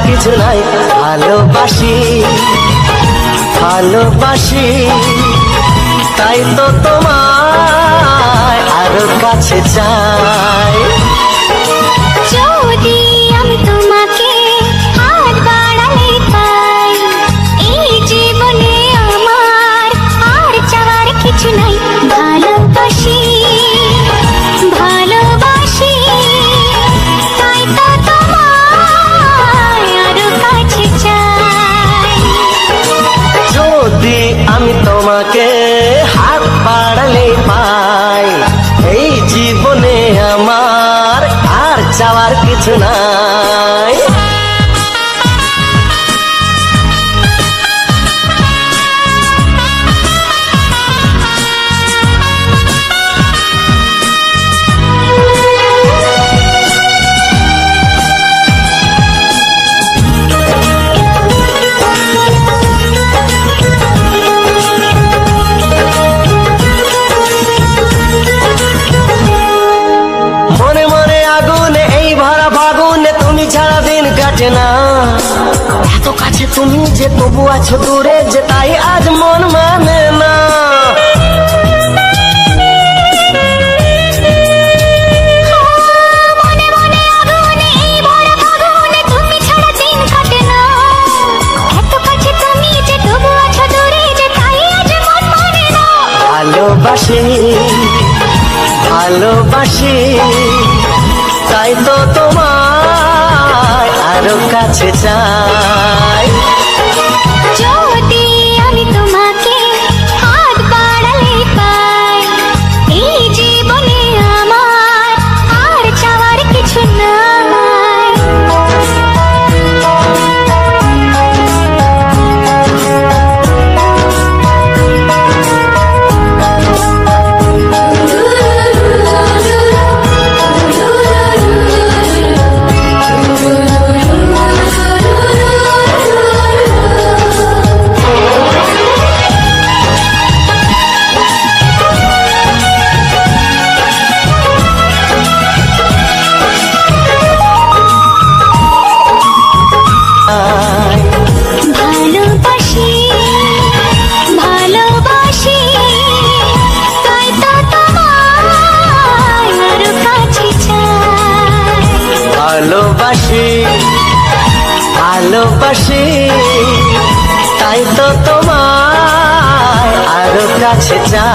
কিছু নাই। ভালোবাসি ভালোবাসি তাই তো তোমায় আরো কাছে চাই। যদি আমি তোমাকে হাত বাড়ালে পাই, এই জীবনে আমার আর চাওয়ার কিছু নাই। ভালোবাসি ভালোবাসি তাই তো তোমায় আরো কাছে চাই। যদি আমি তোমাকে হাত বাড়ালে পাই, এই জীবনে আমার আর চাওয়ার কিছু নাই। মনে মনে আগুনে এই ভরা ফাগুনে তুমি ছাড়া দিন কাটে না। এত কাছে তুমি যে তবু আছো দূরে, যে তাই আজ মন মানে না। মনে মনে আগুনে এই ভরা ফাগুনে তুমি ছাড়া দিন কাটে না। এত কাছে তুমি যে তবু আছো দূরে, যে তাই আজ মন মানে না। ভালোবাসি ভালোবাসি তাই তো তোমায় আরো কাছে চাই। যদি আমি তোমাকে হাত বাড়ালে পাই, এই জীবনে আমার আর চাওয়ার কিছু নাই। ভালোবাসি ভালোবাসি তাই তো তোমায় আরো কাছে চাই। ভালোবাসি ভালোবাসি তাই তো তোমায় আরো কাছে চাই।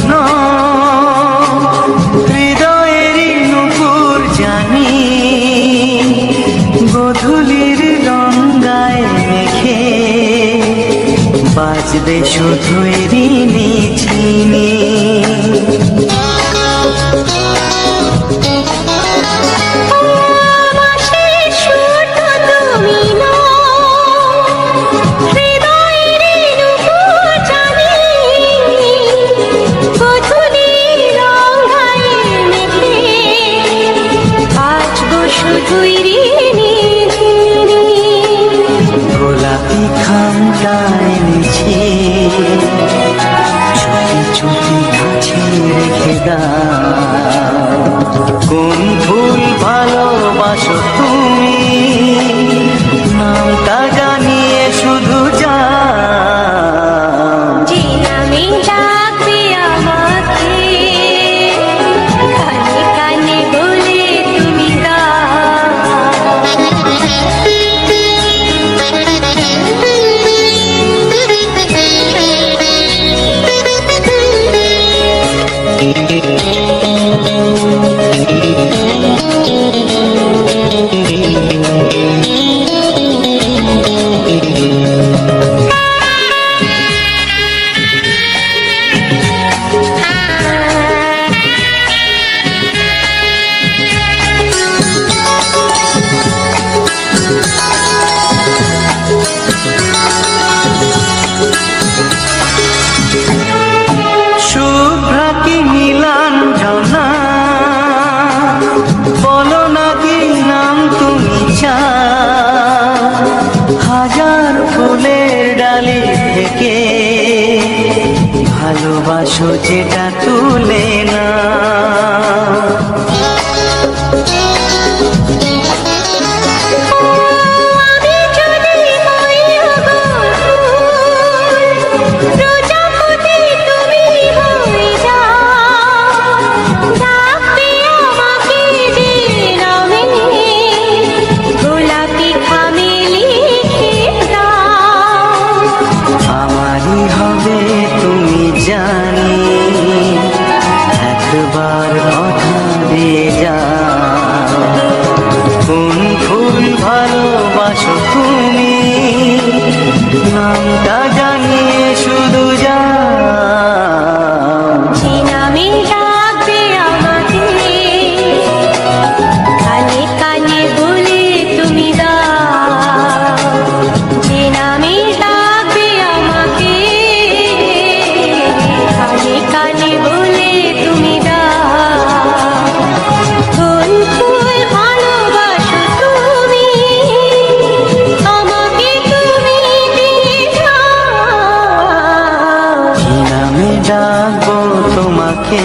স্বপ্ন হৃদয়েরই নুপুর জানি গধূলির রঙ্গায় মেখে বাজবে শুধু ঋণী চিনি আকাশের শুধু তুমি নও, হৃদয়ের নুপুর জানি, গধূলির রঙায় মেখে বাজবো শুধুই ঋণী ঝিনি। গোলাপি খামটা এনেছি চুপি চুপি কাছে রেখে দাও কোন ফুল ভালোবাসো তুমি নামটা জানিয়ে শুধু যাও যে নামে ডাকবে আমাকে, কানে কানে বলে তুমি শুভ্রা কি নীলাঞ্জনা বলো না কি নাম তুমি চাও হাজার ফুলের ডালি থেকে ভালোবাসো যেটা তুলে না আমি যদি হই প্রজাপতি তুমি হয়ে যাও, ডাকবে আমাকে যে নামে, গোলাপি খামে লিখে দাও। আমারই হবে তুমি জানি একবার কথা দিয়ে যাও কোন ফুল ভালোবাসো তুমি নামটা জানিয়ে শুধু যাও যে নামে ডাকবে আমাকে, কানে কানে বলে তুমি দাও। যে নামে ডাকবে আমাকে, কানে কানে বলে তুমি দাও। কোন ফুল ভালোবাসো তুমি, আমাকে তুমি দিয়ে যাও। কি নামে ডাকবো তোমাকে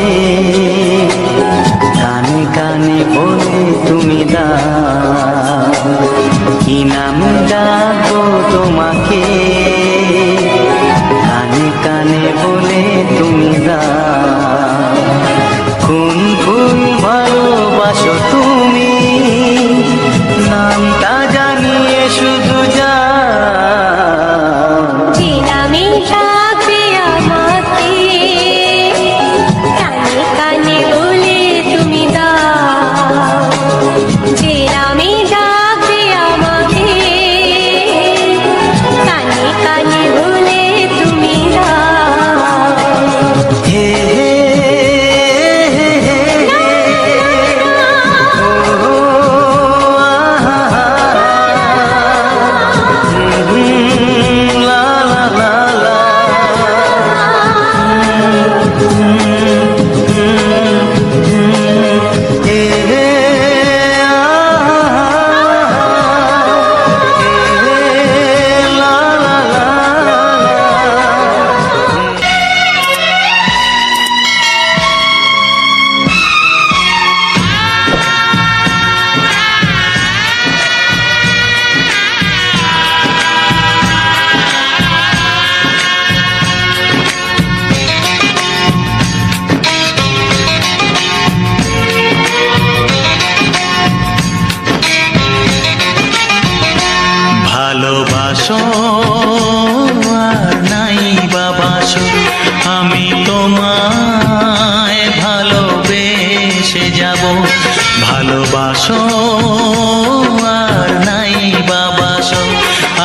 কানে কানে বলে তুমি দাও কি নামে ডাকবো তোমাকে কানে কানে বলে তুমি দাও কোন ফুল ভালোবাসো তুমি নামটা জানিয়ে শুধু যাও যে নামে ডাকবে আমাকে, কানে কানে বলে তুমি দাও। যে নামে ডাকবে আমাকে, কানে কানে বলে তুমি দাও। হে হে হে হে হে ও আহা লা লা লা লা হে হে লা লা লা ভালোবাসো আর নাই বাবাসো আমি তোমার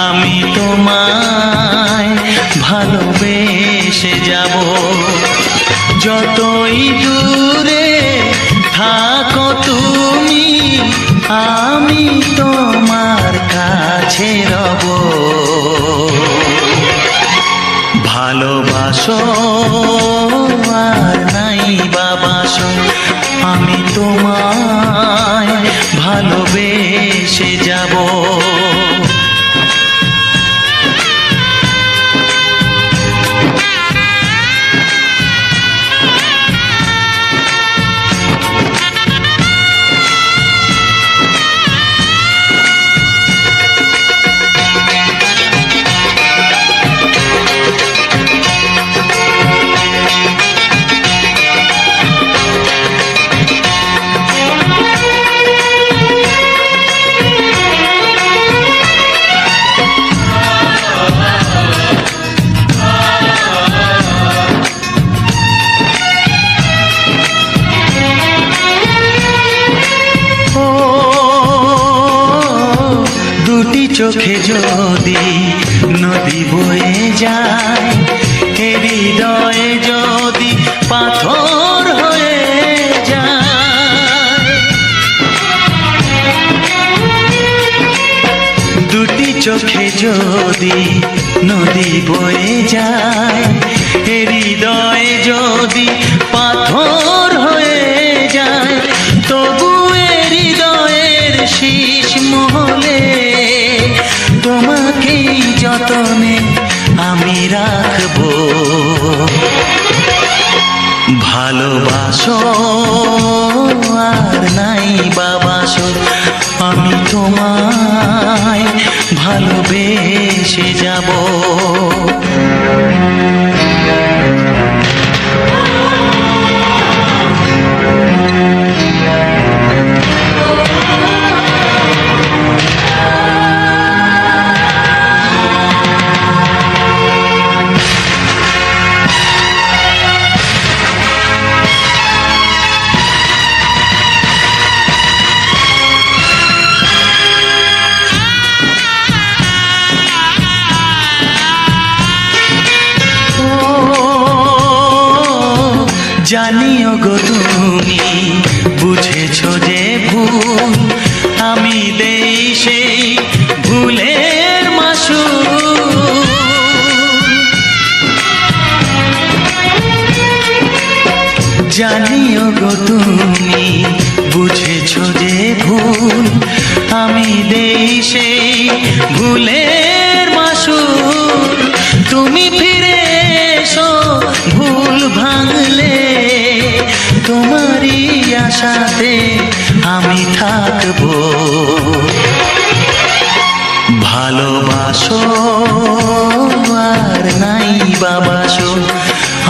আমি তোমায় ভালোবেসে যাব। যতই দূরে থাকো তুমি, আমি তোমার কাছে রব। ভালোবাসো আর নাই বাবাসো, আমি তোমায় ভালোবেসে যাব। দুটি চোখে যদি নদী বয়ে যায়, হৃদয়ে যদি পাথর হয়ে যায়। দুটি চোখে যদি নদী বয়ে যায়, হৃদয়ে যদি পাথর হয়ে যায়, তবু হৃদয়ের শীষ মহলে তোমাকেই যতনে আমি রাখবো। ভালোবাসো আর নাই বাবাসো, আমি তোমায় ভালোবেসে যাব। জানিও গো তুমি বুঝেছো যে ভুল, আমি দেই সেই ভুলের মাসুল। জানিও গো তুমি বুঝেছো যে ভুল, আমি দেই সেই ভুলের মাসুল। তুমি ফিরে এসো ভুল ভাঙলে, তোমারই আশাতে আমি থাকবো। ভালোবাসো আর নাই বাবাসো,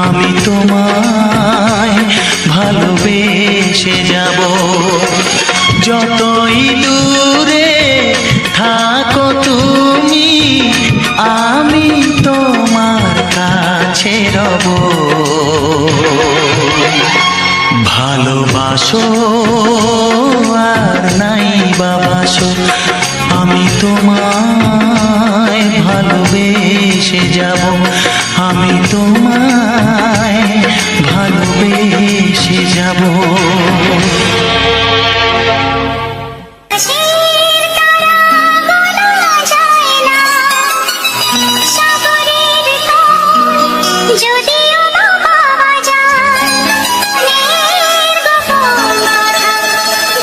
আমি তোমায় ভালোবেসে যাব। যতই দূরে থাকো তুমি, আমি তোমার কাছে রব। ভালোবাসো আর নাই বাবাসো, আমি তোমায় ভালোবেসে যাব। আমি তোমায় ভালোবেসে যাব। আকাশের তারা বলা যায় না, সাগরের তার যদিও বা পাওয়া যায়, মনের গোপন কথা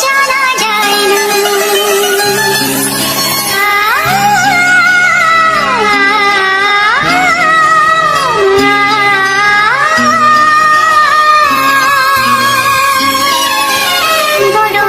জানা যায় না। বড়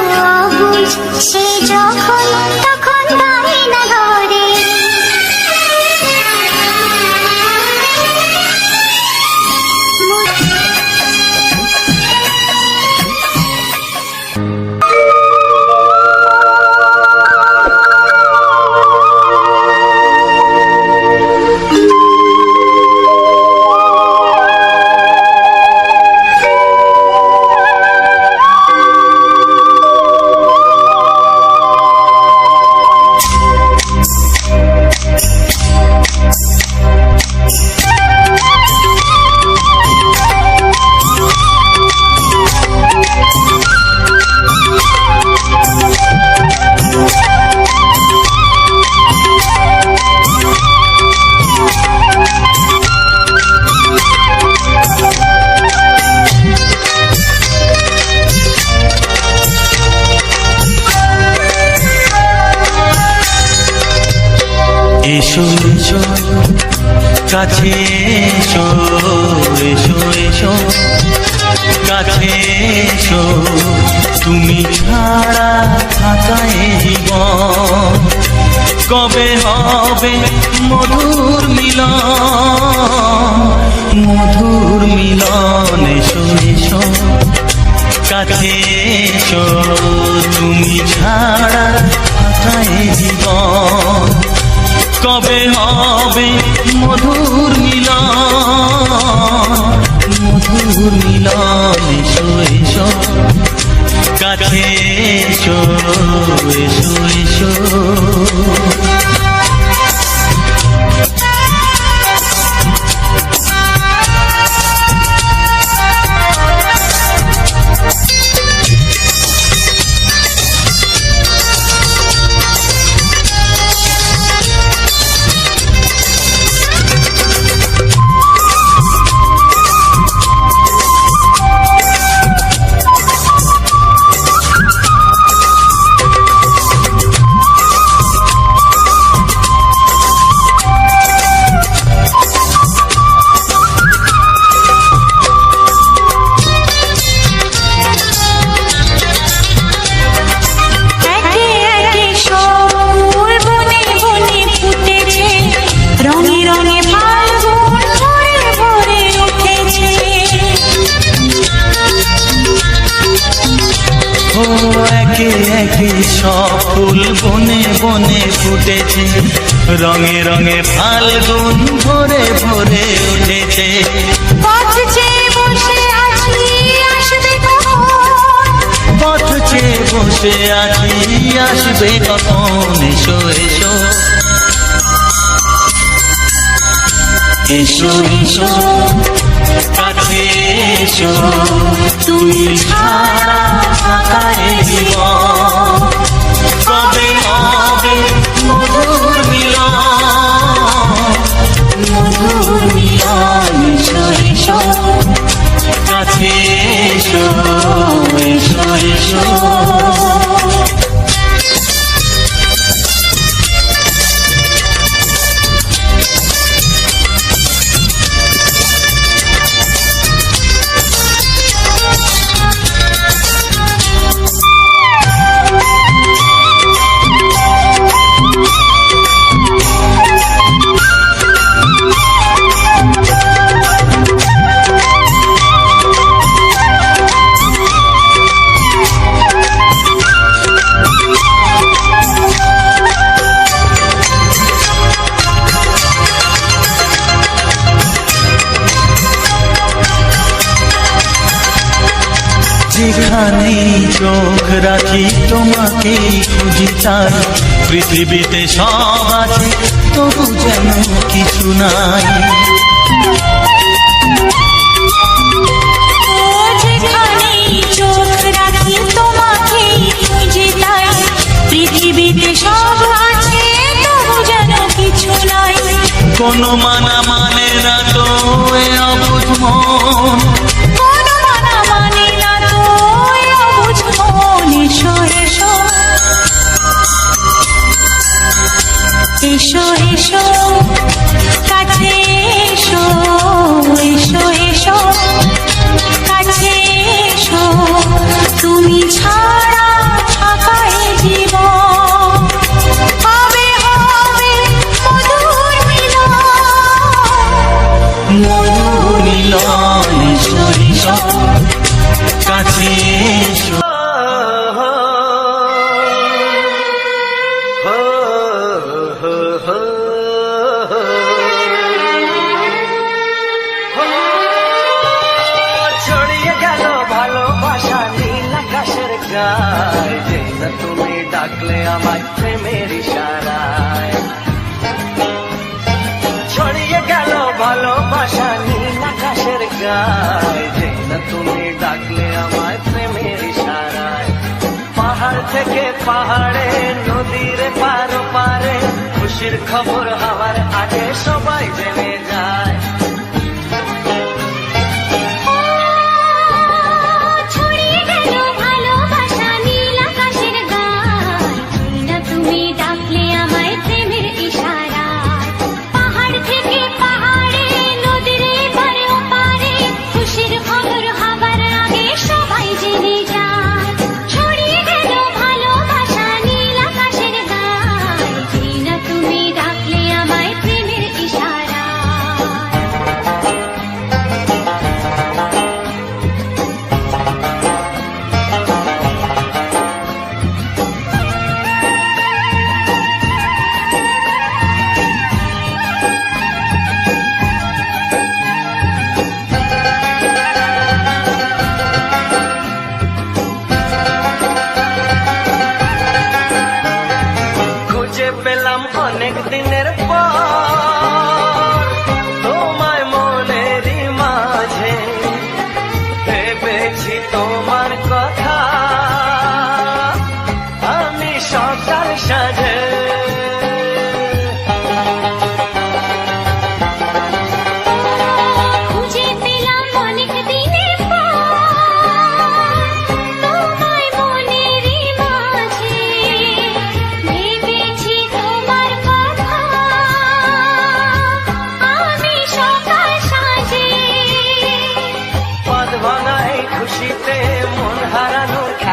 এসো এসো কাছে এসো এসো এসো কাছে এসো তুমি ছাড়া থাকায় জীবন কবে হবে মধুর মিলন মধুর মিলন এসো এসো কাছে এসো তুমি ছাড়া থাকায় জীবন কবে হবে মধুর মিলন এসো এসো কাছে এসো এসো এসো একে একে সব ফুল বনে বনে ফুটেছে রঙে রঙে ফাল্গুন ভরে ভরে উঠেছে পথ চেয়ে বসে আছি আসবে পথ চেয়ে বসে আছি আসবে কখন এসো এসো এসো এসো কাছে এসো তুমি ছাড়া থাকায় জীবন কবে হবে মধুর মিলন এসো এসো কাছে এসো এসো এসো যেখানেই চোখ রাখি তোমাকেই খুঁজি তাই পৃথিবীতে সব আছে তবু যেন কিছু নাই যেখানেই চোখ রাখি তোমাকেই খুঁজে তাই পৃথিবীতে সব আছে তবু যেন কিছু নাই কোনো মানা মানে না তো এ অবুঝ মন কোনো মানা মানে না তো এ অবুঝ মন এসো এসো এসো এসো কাছে এসো এসো এসো কাছে এসো তুমি ছাড়া থাকায় জীবন হবে হবে মধুর মিলন এসো এসো কাছে এসো ছড়িয়ে গেল ভালোবাসা নীল আকাশের গায়ে যেই না তুমি ডাকলে আমার প্রেমের ইশারায় ছড়িয়ে গেল ভালোবাসা নীল আকাশের গায়ে যেই না তুমি ডাকলে আমার প্রেমের ইশারায় পাহাড় থেকে পাহাড়ে নদীর পারো পারে খুশির খবর হওয়ার আগে সবাই জেনে যায় ছড়িয়ে গেল ভালোবাসা নীল আকাশের গায়ে না তুমি ডাকলে আমায় প্রেমের ইশারায়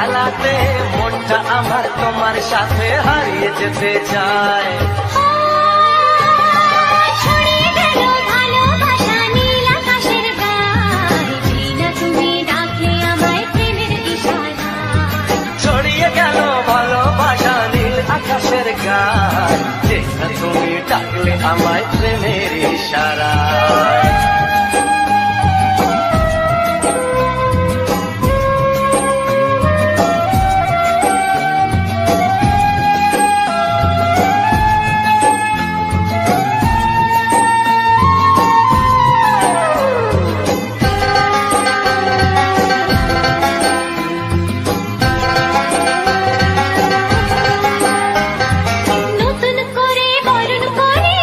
খেলাতে মনটা আমার তোমার সাথে হারিয়ে যেতে চায়। ছড়িয়ে গেল ভালোবাসা নীল আকাশের গায়ে, যেই না তুমি ডাকলে আমায় প্রেমের ইশারায়। ছড়িয়ে গেল ভালোবাসা নীল আকাশের গায়, যে না তুমি ডাকলে আমায় প্রেমের ইশারায়। নতুন করে বরণ করে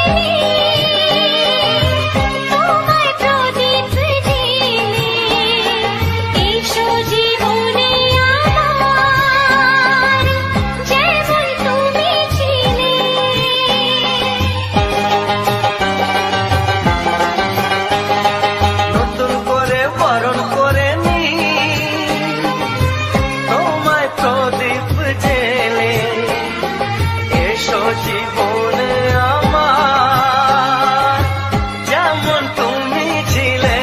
তোমায় প্রদীপ দিলে, এসো জীবনে আমার যেমন তুমি ছিলে। নতুন করে বরণ করে নি তোমায় প্রদীপ জেলে, এসো জীবনে আমার যেমন তুমি ছিলে।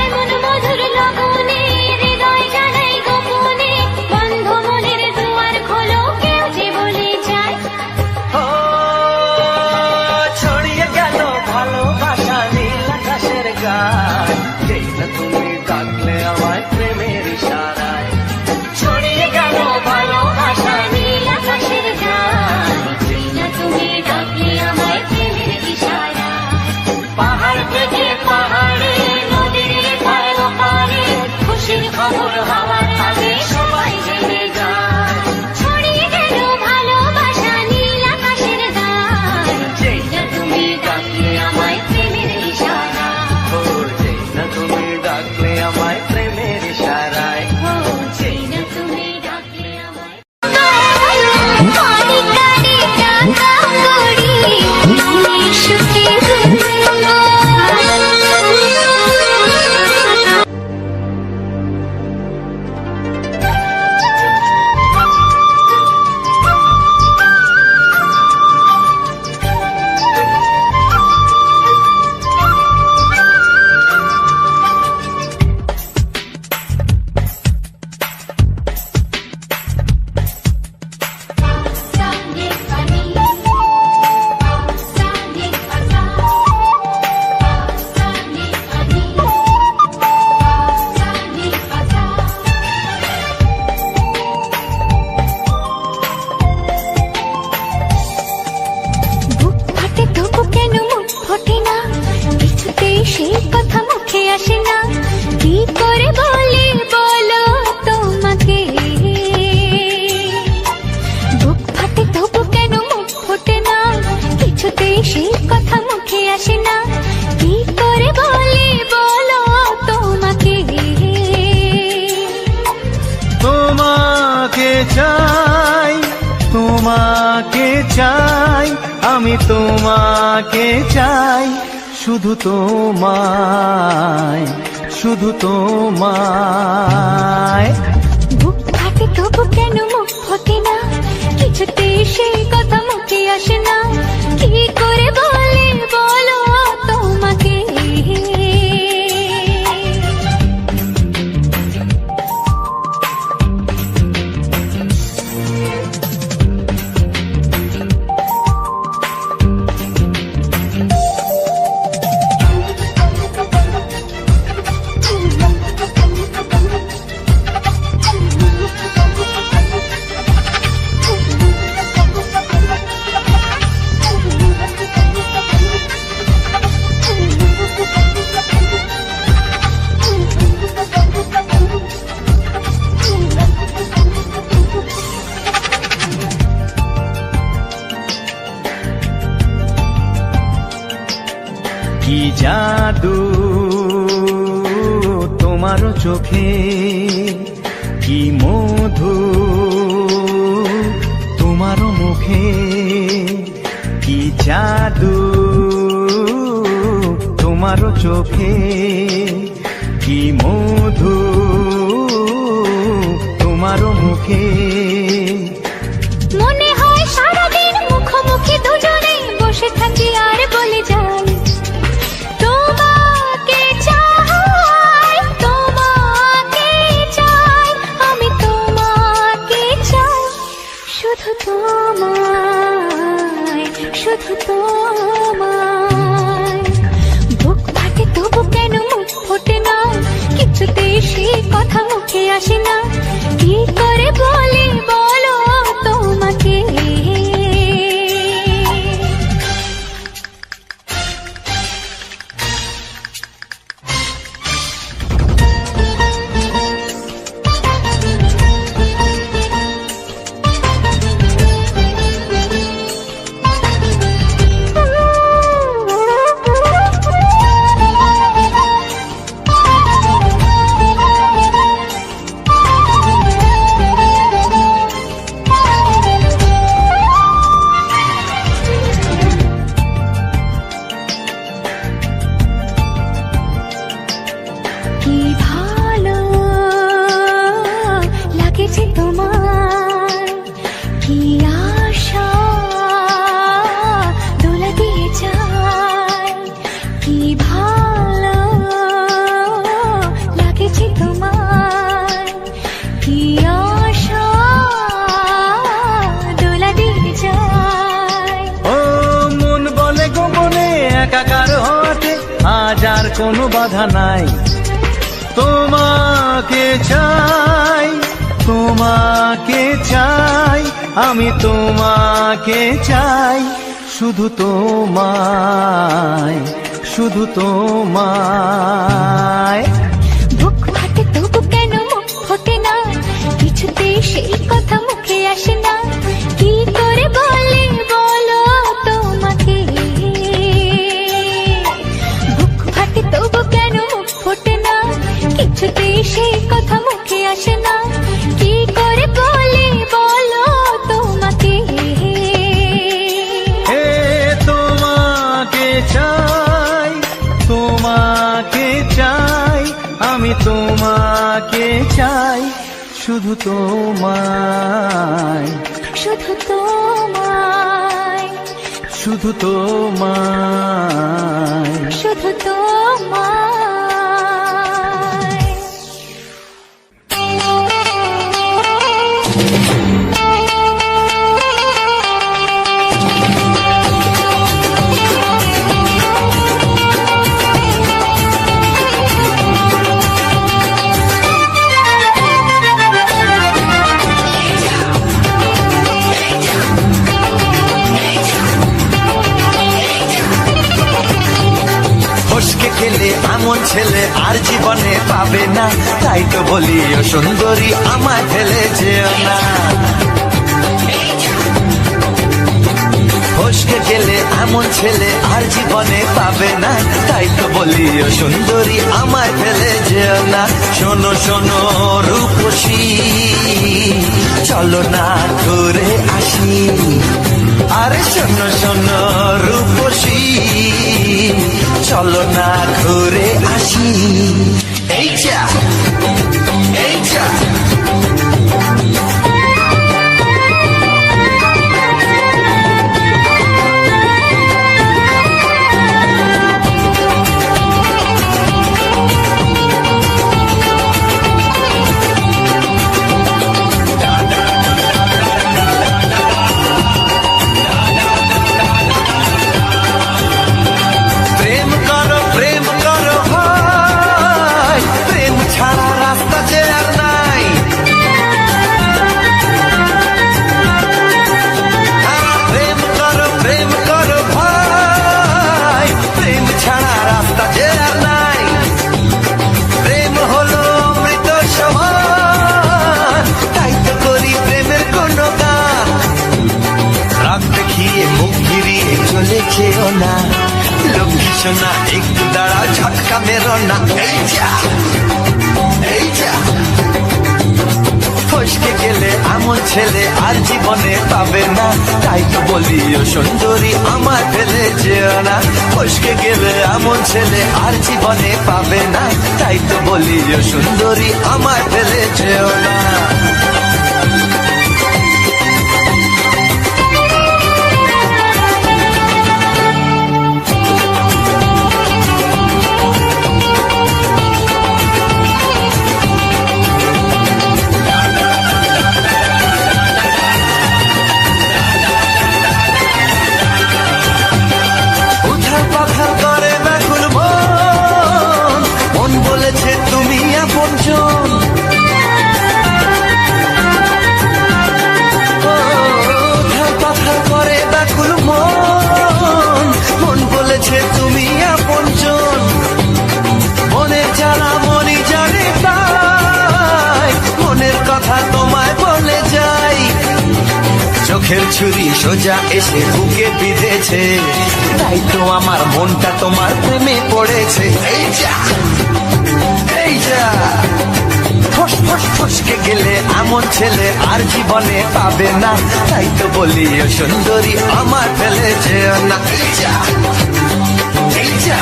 এমন মধুর লগনে হৃদয় জানাই গোপনে, বন্ধ মনের দুয়ার খোলো, কেউ যে বলে যায়। ও ছড়িয়ে গেল ভালোবাসা নীল আকাশের গায়, যেই না তুমি ডাকলে আমায় প্রেমের ইশারায়। ছড়িয়ে গেল ভালোবাসা নীল আকাশের গায়ে, যেই না তুমি ডাকলে আমায় প্রেমের ইশারায়। পাহাড় থেকে পাহাড়ে নদীর ধার পারে, খুশির খবর হওয়ার আগে সবাই জেনে যায়। ছড়িয়ে গেল ভালোবাসা নীল আকাশের গায়ে, যেই না তুমি ডাকলে আমায় প্রেমের ইশারায়। ও যেই না তুমি ডাকলে আমায় প্রেমের ইশারায়। ও যেই না তুমি ডাকলে আমায়। কানে কানে টাকা করি তুমি সুখে ঘুমো। সামনে পানি সামনে পাতা, সামনে পানি সামনে পাতা। বুক ফাটে তবু কেন মুখ ফোটে না, কিছুতেই সেই কথা মুখে আসে না। কি করে বলি বলো তোমাকে, বুক ফাটে তবু কেন মুখ ফোটে না, কিছুতেই সেই কথা মুখে আসে না। কি করে বলি বলো তোমাকে। তোমাকে চাই, তোমাকে চাই, আমি তোমাকে চাই, শুধু তোমায়, শুধু তোমায়। বুক ফাটে তবু কেন মুখ ফোটে না, কিছুতেই সেই কথা মুখে আসে না। কি করে বলি বলো তোমাকে। কি জাদু তোমার চোখে, কি মধু তোমার মুখে, কি জাদু তোমার চোখে, কি মধু তোমারও মুখে। মনে হয় সারাদিন মুখোমুখি দুজনে বসে থাকি আর বলে যাই তোমাকে চাই, তোমাকে চাই, আমি তোমাকে চাই, শুধু তোমায়, শুধু তোমায়। বুক ফাটে তবু কেন মুখ ফোটে না, কিছুতেই সেই কথা মুখে আসে না, কি করে বলি বলো তোমাকে। কি ভালো লাগেছে তোমার, কি আশা দোলা দিয়ে যায়, কি ভালো লাগেছে তোমার, কি আশা দোলা দিয়ে যায়। ও মন বলে গো মনে একাকার হতে আজ আর কোনো বাধা নাই, তোমাকে চাই, তোমাকে চাই, আমি তোমাকে চাই, শুধু তোমায়, শুধু তোমায়। বুক ফাটে তবু কেন মুখ ফোটে না, কিছুতেই সেই কথা মুখে আসে না, কি করে বলি বলো তোমাকে। বুক ফাটে তবু কেন মুখ ফোটে না, কিছুতেই সেই কথা মুখে আসে না, কি করে বলি বলো তোমাকে। হে তোমাকে চাই, তোমাকে চাই, আমি তোমাকে চাই, শুধু তোমায়, শুধু তোমায়, শুধু তোমায়। শুধু তোমায়। ফসকে খেলে এমন ছেলে আর জীবনে পাবে না, তাই তো বলি ও সুন্দরী আমায় ফেলে যেও না। ফসকে গেলে এমন ছেলে আর জীবনে পাবে না, তাই তো বলি ও সুন্দরী আমায় ফেলে যেও না। শোনো শোনো রূপসী, চলো না ঘুরে আসি, আরে শোনো শোনো রূপসী, চলো না ঘুরে আসি। এই যা, এই যা। যেও না লক্ষ্মী সোনা, একটু দাঁড়াও, ঝটকা মেরো না। এই যা, এই যা। ফসকে গেলে এমন ছেলে আর জীবনে পাবে না, তাই তো বলি ও সুন্দরী আমায় ফেলে যেও না। ফসকে গেলে এমন ছেলে আর জীবনে পাবে না, তাই তো বলি ও সুন্দরী আমায় ফেলে যেও না। দুঃখের ছুরি সোজা এসে বুকে বিঁধেছে, তাই তো আমার মনটা তোমার প্রেমে পড়েছে। এই যা এই যা, ফস ফস ফসকে গেলে এমন ছেলে আর জীবনে পাবে না, তাই তো বলি ও সুন্দরী আমার ফেলে যেও না। এই যা এই যা,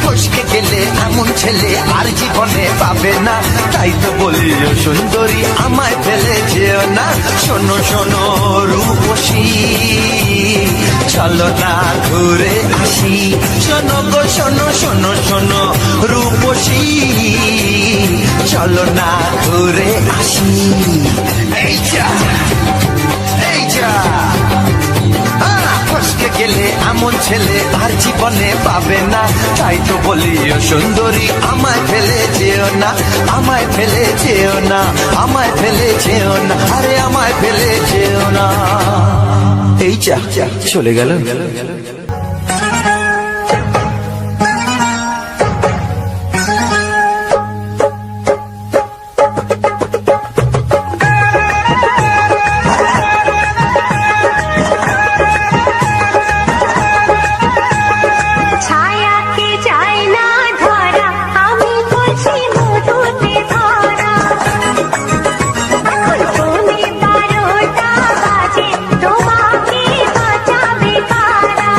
ফসকে গেলে এমন ছেলে আর জীবনে পাবে না, তাই তো বলি ও সুন্দরী আমায় ফেলে যেও না। শোনো শোনো রূপসী, চলো না ঘুরে আসি, শোনো গো শোনো শোনো শোনো রূপসী, চলো না ঘুরে আসি। এই যা এই যা, ফসকে গেলে এমন ছেলে আর জীবনে পাবে না, তাই তো বলি ও সুন্দরী আমায় ফেলে যেও না, আমায় ফেলে যেও না, আমায় ফেলে যেও না, আরে আমায় ফেলে যেও না। এই যা চলে গেল। ছায়াকে চাই না ধরা, আমি বলছি মধুতে ধরা। এখন পৌনে 12টা বাজে, তোমাকে বাঁচাবে কারা?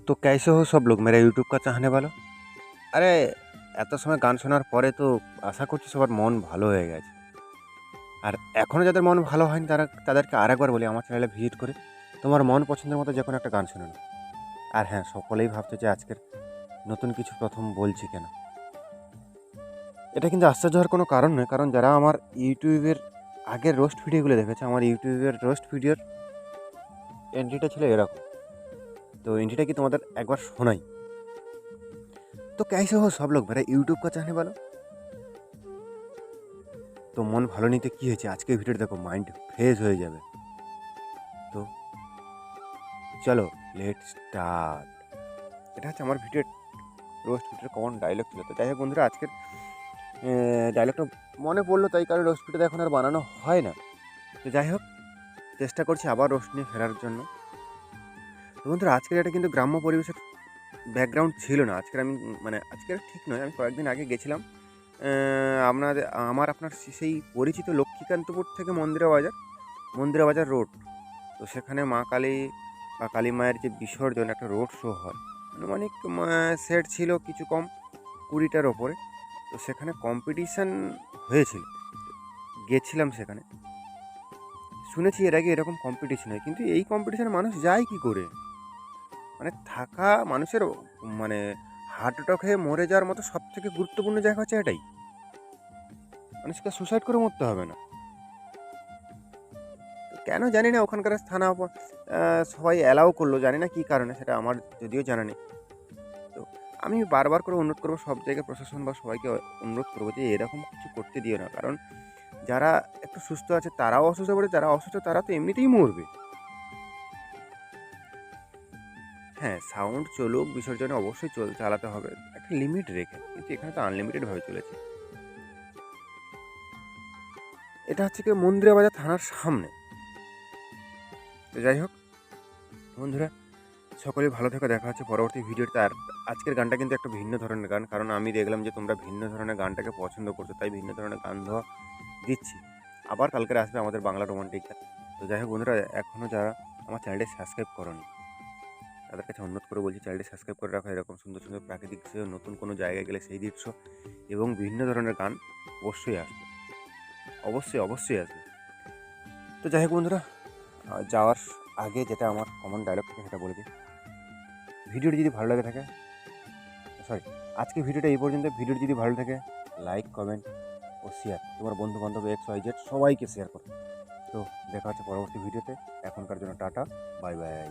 तो कैसे हो सब लोग मेरा यूट्यूब का चाहने वालों। আরে এত সময় গান শোনার পরে তো আশা করছি সবার মন ভালো হয়ে গেছে। আর এখনও যাদের মন ভালো হয়নি তাদেরকে আরেকবার বলি আমার চ্যানেলে ভিজিট করে তোমার মন পছন্দের মতো যে কোনো একটা গান শুনে নাও। আর হ্যাঁ, সকলেই ভাবছে যে আজকের নতুন কিছু প্রথম বলছি কেন। এটা কিন্তু আশ্চর্য হওয়ার কোনো কারণ নয়, কারণ যারা আমার ইউটিউবের আগের রোস্ট ভিডিওগুলো দেখেছে, আমার ইউটিউবের রোস্ট ভিডিওর এন্ট্রিটা ছিল এরকম। তো এন্ট্রিটা কি তোমাদের একবার শোনাই। তো कैसे हो सब लोग मेरा यूट्यूब का चाहने वालों। তো মন ভালো নিতে কী হয়েছে, আজকে ভিডিওটা দেখো, মাইন্ড ফ্রেশ হয়ে যাবে। তো চলো লেট স্টার্ট। এটা হচ্ছে আমার ভিডিওর রোস্ট ভিডিওর কমন ডায়লগ ছিল। তো যাই হোক বন্ধুরা, আজকের ডায়লগটা মনে পড়লো, তাই কারণে রোস্ট ভিডিওটা এখন আর বানানো হয় না। তো যাই হোক, চেষ্টা করছি আবার রোস্ট নিয়ে ফেরার জন্য। তো বন্ধুরা, আজকের এটা কিন্তু গ্রাম্য পরিবেশের ব্যাকগ্রাউন্ড ছিল না। আজকের ঠিক নয়, আমি কয়েকদিন আগে গেছিলাম আপনার সেই পরিচিত লক্ষ্মীকান্তপুর থেকে মন্দিরা বাজার রোড। তো সেখানে মা কালী বা কালী মায়ের যে বিসর্জন, একটা রোড শো হয়, আনুমানিক সেট ছিল কিছু কম 20টার ওপরে। তো সেখানে কম্পিটিশান হয়েছিল, গেছিলাম সেখানে। শুনেছি এর আগে এরকম কম্পিটিশন হয়, কিন্তু এই কম্পিটিশানে মানুষ যায় কী করে? থাকা মানুষের হার্ট অ্যাটাক হয়ে মরে যাওয়ার মতো সব থেকে গুরুত্বপূর্ণ জায়গা হচ্ছে এটাই। মানুষকে সুসাইড করে মরতে হবে না। কেন জানি না, ওখানকার থানা সবাই অ্যালাউ করলো, জানি না কী কারণে, সেটা আমার যদিও জানা নেই। তো আমি বারবার করে অনুরোধ করবো সব জায়গায় প্রশাসন বা সবাইকে অনুরোধ করবো যে এরকম কিছু করতে দিও না। কারণ যারা একটু সুস্থ আছে তারাও অসুস্থ পড়ে, যারা অসুস্থ তারা তো এমনিতেই মরবে। হ্যাঁ, সাউন্ড চলুক, বিসর্জনে অবশ্যই চালাতে হবে একটা লিমিট রেখে, কিন্তু এখানে তো আনলিমিটেডভাবে চলেছে। এটা হচ্ছে কি মন্দিরা বাজার থানার সামনে। তো যাই হোক বন্ধুরা, সকলেই ভালো থেকে দেখা হচ্ছে পরবর্তী ভিডিওতে। আর আজকের গানটা কিন্তু একটা ভিন্ন ধরনের গান, কারণ আমি দেখলাম যে তোমরা ভিন্ন ধরনের গানটাকে পছন্দ করছো, তাই ভিন্ন ধরনের গান দিচ্ছি। আবার কালকের আসবে আমাদের বাংলা রোমান্টিক গান। তো যাই হোক বন্ধুরা, এখনও যারা আমার চ্যানেলটি সাবস্ক্রাইব করোনি তাদের কাছে অনুরোধ করে বলছি, চ্যানেলটি সাবস্ক্রাইব করে রাখো। এরকম সুন্দর সুন্দর প্রাকৃতিক দৃশ্য, নতুন কোনো জায়গায় গেলে সেই দৃশ্য এবং বিভিন্ন ধরনের গান অবশ্যই আসবে, অবশ্যই আসবে। তো যাই হোক বন্ধুরা, যাওয়ার আগে যেটা আমার কমন ডায়লগ থাকে সেটা বলে দিই। ভিডিওটি যদি ভালো লাগে থাকে, আজকে ভিডিওটা এই পর্যন্ত। ভিডিওটি যদি ভালো থাকে লাইক, কমেন্ট ও শেয়ার, তোমার বন্ধুবান্ধব XYZ সবাইকে শেয়ার করো। তো দেখা হচ্ছে পরবর্তী ভিডিওতে। এখনকার জন্য টাটা, বাই বাই।